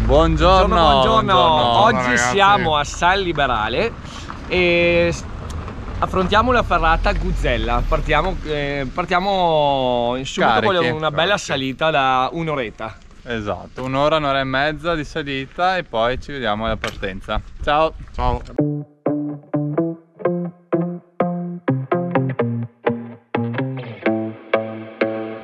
Buongiorno. Buongiorno. Oggi ragazzi. siamo a San Liberale e affrontiamo la ferrata Guzzella. Partiamo subito con una bella salita da un'oretta. Esatto, un'ora e mezza di salita e poi ci vediamo alla partenza. Ciao. Ciao.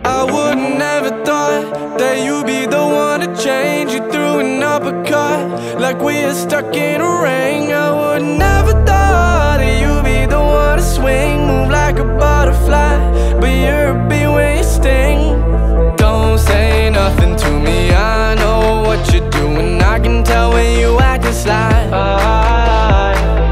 I would never thought that you'd be the one to change. You threw an uppercut like we are stuck in a ring. I would never thought that you'd be the one to swing, move like a butterfly, but you're a bee when you sting. Don't say nothing to me, I know what you're doing. I can tell when you acting sly.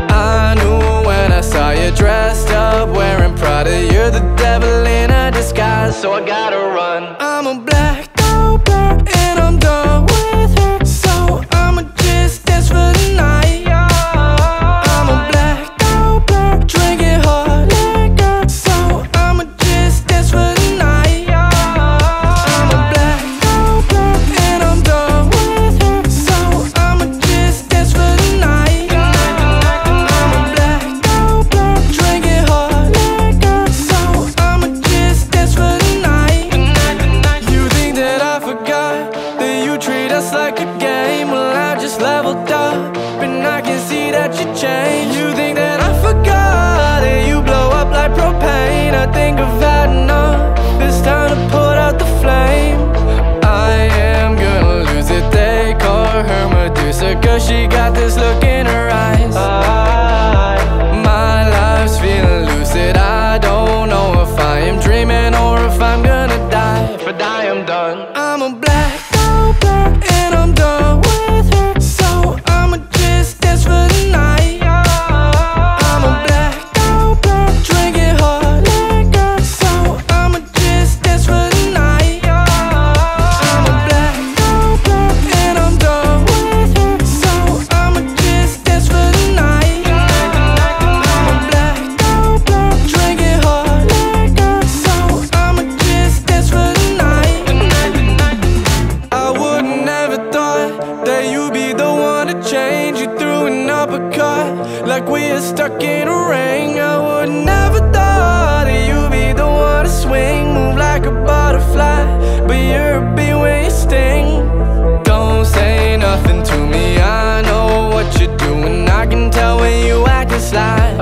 I knew when I saw you dressed up wearing Prada. You're the devil in a disguise, so I gotta run. I'm a blacked out bird and I'm done with her, so I'ma just dance for the night. I'm a blacked out bird drinking hard liquor, so I'ma just dance for the night. I'm a blacked out bird and I'm done with her, so I'ma just dance for the night. I'm a blacked out bird drinking hard liquor, so I'ma just dance for the night. You think that I forgot that you treat us like a game? Well, I just leveled up and I can see that you changed. You think that I forgot that you blow up like propane? I think I've had enough, it's time to put out the flame. I am gonna lose it, they call her Medusa, cause she got this look in her eyes. My life's feeling lucid, I don't know if I am dreaming or if I'm gonna die, but I am done. I'm a blacked out bird and I'm done with her, so I'ma just dance for the night. I'm a blacked out bird drinking hard liquor, so I'ma just dance for the night. I'm a blacked out bird and I'm done with her, so I'ma just dance for the night. I'm a blacked out bird drinking hard liquor, so I'ma just dance for the night. I would never thought that you'd be the one to change. You threw an uppercut like we are stuck in a ring. I would never thought that you'd be the one to swing, move like a butterfly, but you're a bee when you sting. Don't say nothing to me, I know what you're doing. I can tell when you acting sly.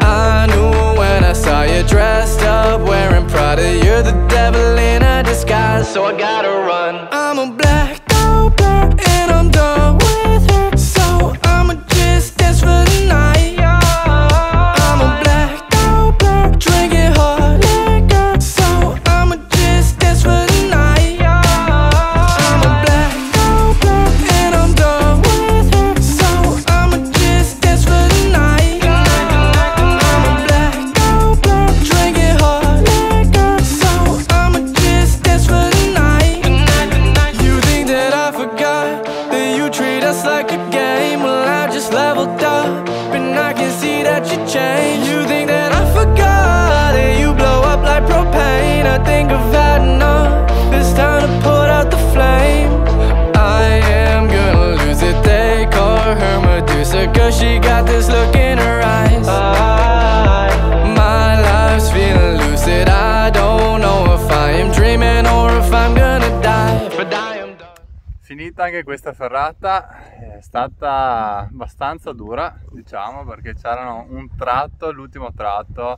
I knew when I saw you dressed up wearing Prada. You're the devil in a disguise, so I gotta run. I'm a blacked out bird and I'm done with her, so I'ma just dance for the night. I'm a blacked out bird drinking hard liquor, so I'ma just dance for the night. I'm a blacked out bird and I'm done with her, so I'ma just dance for the night. I'm a blacked out bird drinking hard liquor, so I'ma just dance for the night. You think that I forgot that you treat us like a game? Well, I just leveled up and I can see that you changed. You think that I forgot that you blow up like propane? I think I've had enough, it's time to put out the flame. I am gonna lose it, they call her Medusa, cause she got this look in her eyes. My life's feeling lucid, I don't know if I am dreaming or if I'm gonna die, but I am done. Finita anche questa ferrata, è stata abbastanza dura, diciamo, perché c'erano un tratto, l'ultimo tratto,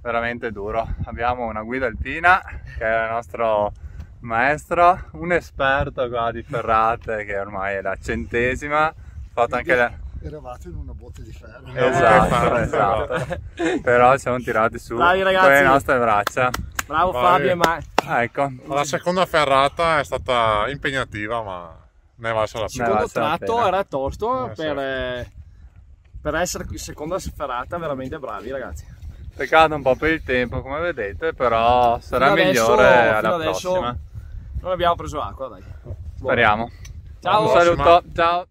veramente duro. Abbiamo una guida alpina che è il nostro maestro, un esperto qua di ferrate che ormai è la 100ª, fatto anche la... Eravate in una botte di ferro. Esatto. Però ci siamo tirati su con le nostre braccia. Bravo Fabio, ma Ecco. La seconda ferrata è stata impegnativa, ma ne è valsa la il pena. secondo valsa la tratto pena. era tosto Sì. per essere seconda ferrata, veramente bravi ragazzi. Peccato un po' per il tempo, come vedete, però sarà Fino adesso- migliore alla fino adesso prossima. Non abbiamo preso acqua, dai. Speriamo. Ciao. Un saluto, ciao.